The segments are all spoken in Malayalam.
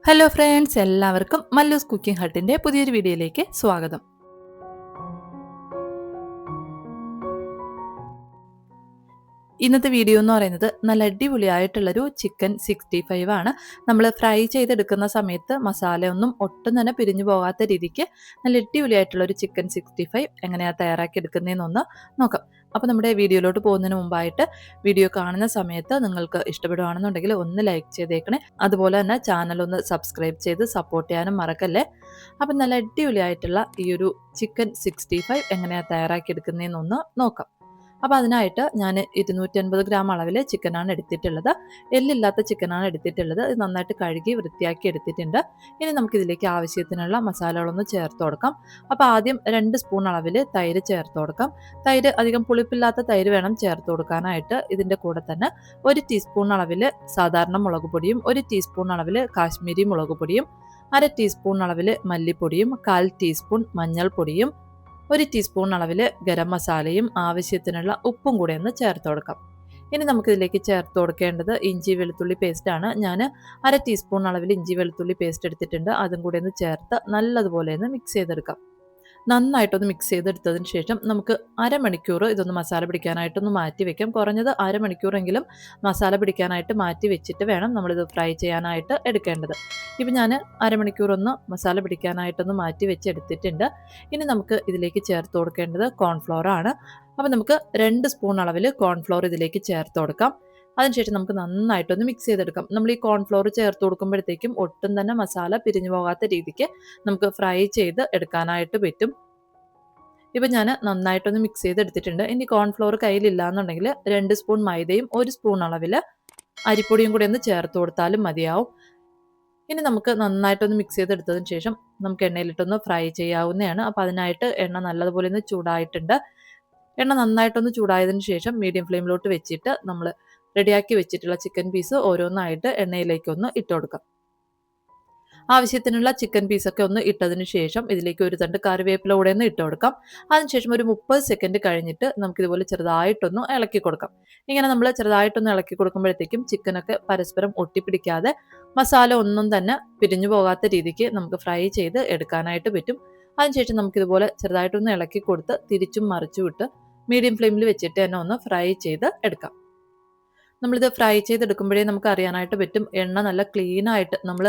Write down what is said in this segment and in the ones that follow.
ഹലോ ഫ്രണ്ട്സ്, എല്ലാവർക്കും മല്ലൂസ് കുക്കിംഗ് ഹട്ടിൻ്റെ പുതിയൊരു വീഡിയോയിലേക്ക് സ്വാഗതം. ഇന്നത്തെ വീഡിയോ എന്ന് പറയുന്നത് നല്ല അടിപൊളിയായിട്ടുള്ളൊരു ചിക്കൻ 65 ആണ്. നമ്മൾ ഫ്രൈ ചെയ്തെടുക്കുന്ന സമയത്ത് മസാലയൊന്നും ഒട്ടും തന്നെ പിരിഞ്ഞു പോകാത്ത രീതിക്ക് നല്ല അടിപൊളിയായിട്ടുള്ളൊരു ചിക്കൻ 65 എങ്ങനെയാണ് തയ്യാറാക്കി എടുക്കുന്നതെന്നൊന്ന് നോക്കാം. അപ്പോൾ നമ്മുടെ വീഡിയോയിലോട്ട് പോകുന്നതിന് മുമ്പായിട്ട് വീഡിയോ കാണുന്ന സമയത്ത് നിങ്ങൾക്ക് ഇഷ്ടപ്പെടുകയാണെന്നുണ്ടെങ്കിൽ ഒന്ന് ലൈക്ക് ചെയ്തേക്കണേ. അതുപോലെ തന്നെ ചാനൽ ഒന്ന് സബ്സ്ക്രൈബ് ചെയ്ത് സപ്പോർട്ട് ചെയ്യാനും മറക്കല്ലേ. അപ്പം നല്ല അടിപൊളിയായിട്ടുള്ള ഈ ഒരു ചിക്കൻ 65 എങ്ങനെയാണ് തയ്യാറാക്കി എടുക്കുന്നതെന്നൊന്ന് നോക്കാം. അപ്പോൾ അതിനായിട്ട് ഞാൻ 250 ഗ്രാം അളവിൽ ചിക്കനാണ് എടുത്തിട്ടുള്ളത്. എല്ലില്ലാത്ത ചിക്കനാണ് എടുത്തിട്ടുള്ളത്. ഇത് നന്നായിട്ട് കഴുകി വൃത്തിയാക്കി എടുത്തിട്ടുണ്ട്. ഇനി നമുക്കിതിലേക്ക് ആവശ്യത്തിനുള്ള മസാലകളൊന്ന് ചേർത്ത് കൊടുക്കാം. അപ്പോൾ ആദ്യം 2 സ്പൂൺ അളവിൽ തൈര് ചേർത്ത് കൊടുക്കാം. തൈര് അധികം പുളിപ്പില്ലാത്ത തൈര് വേണം ചേർത്ത് കൊടുക്കാനായിട്ട്. ഇതിൻ്റെ കൂടെ തന്നെ 1 ടീസ്പൂൺ അളവിൽ സാധാരണ മുളക് പൊടിയും 1 ടീസ്പൂൺ അളവിൽ കാശ്മീരി മുളക് പൊടിയും 1/2 ടീസ്പൂൺ അളവിൽ മല്ലിപ്പൊടിയും 1/4 ടീസ്പൂൺ മഞ്ഞൾപ്പൊടിയും 1 ടീസ്പൂൺ അളവിൽ ഗരം മസാലയും ആവശ്യത്തിനുള്ള ഉപ്പും കൂടെ ഒന്ന് ചേർത്ത് കൊടുക്കാം. ഇനി നമുക്കിതിലേക്ക് ചേർത്ത് കൊടുക്കേണ്ടത് ഇഞ്ചി വെളുത്തുള്ളി പേസ്റ്റാണ്. ഞാൻ 1/2 ടീസ്പൂൺ അളവിൽ ഇഞ്ചി വെളുത്തുള്ളി പേസ്റ്റ് എടുത്തിട്ടുണ്ട്. അതും കൂടെ ഒന്ന് ചേർത്ത് നല്ലതുപോലെ ഒന്ന് മിക്സ് ചെയ്തെടുക്കാം. നന്നായിട്ടൊന്ന് മിക്സ് ചെയ്തെടുത്തതിന് ശേഷം നമുക്ക് അരമണിക്കൂർ ഇതൊന്ന് മസാല പിടിക്കാനായിട്ടൊന്ന് മാറ്റി വെക്കാം. കുറഞ്ഞത് അരമണിക്കൂറെങ്കിലും മസാല പിടിക്കാനായിട്ട് മാറ്റി വെച്ചിട്ട് വേണം നമ്മളിത് ഫ്രൈ ചെയ്യാനായിട്ട് എടുക്കേണ്ടത്. ഇപ്പം ഞാൻ അരമണിക്കൂറൊന്ന് മസാല പിടിക്കാനായിട്ടൊന്ന് മാറ്റി വെച്ച് എടുത്തിട്ടുണ്ട്. ഇനി നമുക്ക് ഇതിലേക്ക് ചേർത്ത് കൊടുക്കേണ്ടത് കോൺഫ്ലോർ ആണ്. അപ്പോൾ നമുക്ക് 2 സ്പൂൺ അളവിൽ കോൺഫ്ലോർ ഇതിലേക്ക് ചേർത്ത് കൊടുക്കാം. അതിനുശേഷം നമുക്ക് നന്നായിട്ടൊന്ന് മിക്സ് ചെയ്തെടുക്കാം. നമ്മൾ ഈ കോൺഫ്ലോർ ചേർത്ത് കൊടുക്കുമ്പോഴത്തേക്കും ഒട്ടും തന്നെ മസാല പിരിഞ്ഞു പോകാത്ത രീതിക്ക് നമുക്ക് ഫ്രൈ ചെയ്ത് എടുക്കാനായിട്ട് പറ്റും. ഇപ്പം ഞാൻ നന്നായിട്ടൊന്ന് മിക്സ് ചെയ്തെടുത്തിട്ടുണ്ട്. ഇനി കോൺഫ്ലോർ കയ്യിലില്ല എന്നുണ്ടെങ്കിൽ 2 സ്പൂൺ മൈദയും 1 സ്പൂൺ അളവിൽ അരിപ്പൊടിയും കൂടി ഒന്ന് ചേർത്ത് കൊടുത്താലും മതിയാവും. ഇനി നമുക്ക് നന്നായിട്ടൊന്ന് മിക്സ് ചെയ്തെടുത്തതിന് ശേഷം നമുക്ക് എണ്ണയിലിട്ടൊന്ന് ഫ്രൈ ചെയ്യാവുന്നതാണ്. അപ്പോൾ അതിനായിട്ട് എണ്ണ നല്ലതുപോലെ ഒന്ന് ചൂടായിട്ടുണ്ട്. എണ്ണ നന്നായിട്ടൊന്ന് ചൂടായതിന് ശേഷം മീഡിയം ഫ്ലെയിമിലോട്ട് വെച്ചിട്ട് നമ്മൾ റെഡിയാക്കി വെച്ചിട്ടുള്ള ചിക്കൻ പീസ് ഓരോന്നായിട്ട് എണ്ണയിലേക്കൊന്ന് ഇട്ട് കൊടുക്കാം. ആവശ്യത്തിനുള്ള ചിക്കൻ പീസൊക്കെ ഒന്ന് ഇട്ടതിന് ശേഷം ഇതിലേക്ക് ഒരു തണ്ട് കറിവേപ്പില കൂടെ ഒന്ന് ഇട്ട് കൊടുക്കാം. അതിനുശേഷം ഒരു 30 സെക്കൻഡ് കഴിഞ്ഞിട്ട് നമുക്കിതുപോലെ ചെറുതായിട്ടൊന്ന് ഇളക്കി കൊടുക്കാം. ഇങ്ങനെ നമ്മൾ ചെറുതായിട്ടൊന്ന് ഇളക്കി കൊടുക്കുമ്പോഴത്തേക്കും ചിക്കനൊക്കെ പരസ്പരം ഒട്ടിപ്പിടിക്കാതെ മസാല ഒന്നും തന്നെ പിരിഞ്ഞു പോകാത്ത രീതിക്ക് നമുക്ക് ഫ്രൈ ചെയ്ത് എടുക്കാനായിട്ട് പറ്റും. അതിനുശേഷം നമുക്കിതുപോലെ ചെറുതായിട്ടൊന്ന് ഇളക്കി കൊടുത്ത് തിരിച്ചും മറിച്ചും ഇട്ട് മീഡിയം ഫ്ലെയിമിൽ വെച്ചിട്ട് തന്നെ ഒന്ന് ഫ്രൈ ചെയ്ത് എടുക്കാം. നമ്മളിത് ഫ്രൈ ചെയ്തെടുക്കുമ്പോഴേ നമുക്ക് അറിയാനായിട്ട് പറ്റും എണ്ണ നല്ല ക്ലീനായിട്ട് നമ്മൾ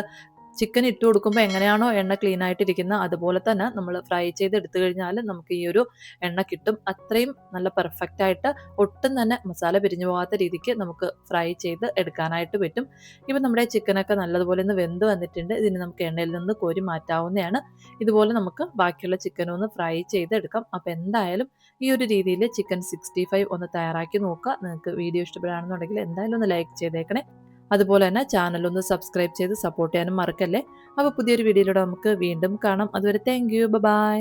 ചിക്കൻ ഇട്ട് കൊടുക്കുമ്പോൾ എങ്ങനെയാണോ എണ്ണ ക്ലീൻ ആയിട്ടിരിക്കുന്നത് അതുപോലെ തന്നെ നമ്മൾ ഫ്രൈ ചെയ്ത് എടുത്തു കഴിഞ്ഞാൽ നമുക്ക് ഈ ഒരു എണ്ണ കിട്ടും. അത്രയും നല്ല പെർഫെക്റ്റ് ആയിട്ട് ഒട്ടും തന്നെ മസാല പിരിഞ്ഞു പോകാത്ത രീതിക്ക് നമുക്ക് ഫ്രൈ ചെയ്ത് എടുക്കാനായിട്ട് പറ്റും. ഇപ്പം നമ്മുടെ ചിക്കനൊക്കെ നല്ലതുപോലെ ഒന്ന് വെന്ത് വന്നിട്ടുണ്ട്. ഇതിന് നമുക്ക് എണ്ണയിൽ നിന്ന് കോരി മാറ്റാവുന്നതാണ്. ഇതുപോലെ നമുക്ക് ബാക്കിയുള്ള ചിക്കനൊന്ന് ഫ്രൈ ചെയ്തെടുക്കാം. അപ്പോൾ എന്തായാലും ഈ ഒരു രീതിയിൽ ചിക്കൻ 65 ഒന്ന് തയ്യാറാക്കി നോക്കുക. നിങ്ങൾക്ക് വീഡിയോ ഇഷ്ടപ്പെടുകയാണെന്നുണ്ടെങ്കിൽ എന്തായാലും ഒന്ന് ലൈക്ക് ചെയ്തേക്കണേ. അതുപോലെ തന്നെ ചാനലൊന്ന് സബ്സ്ക്രൈബ് ചെയ്ത് സപ്പോർട്ട് ചെയ്യാനും മറക്കല്ലേ. അപ്പോൾ പുതിയൊരു വീഡിയോയിലൂടെ നമുക്ക് വീണ്ടും കാണാം. അതുവരെ താങ്ക് യു, ബൈ.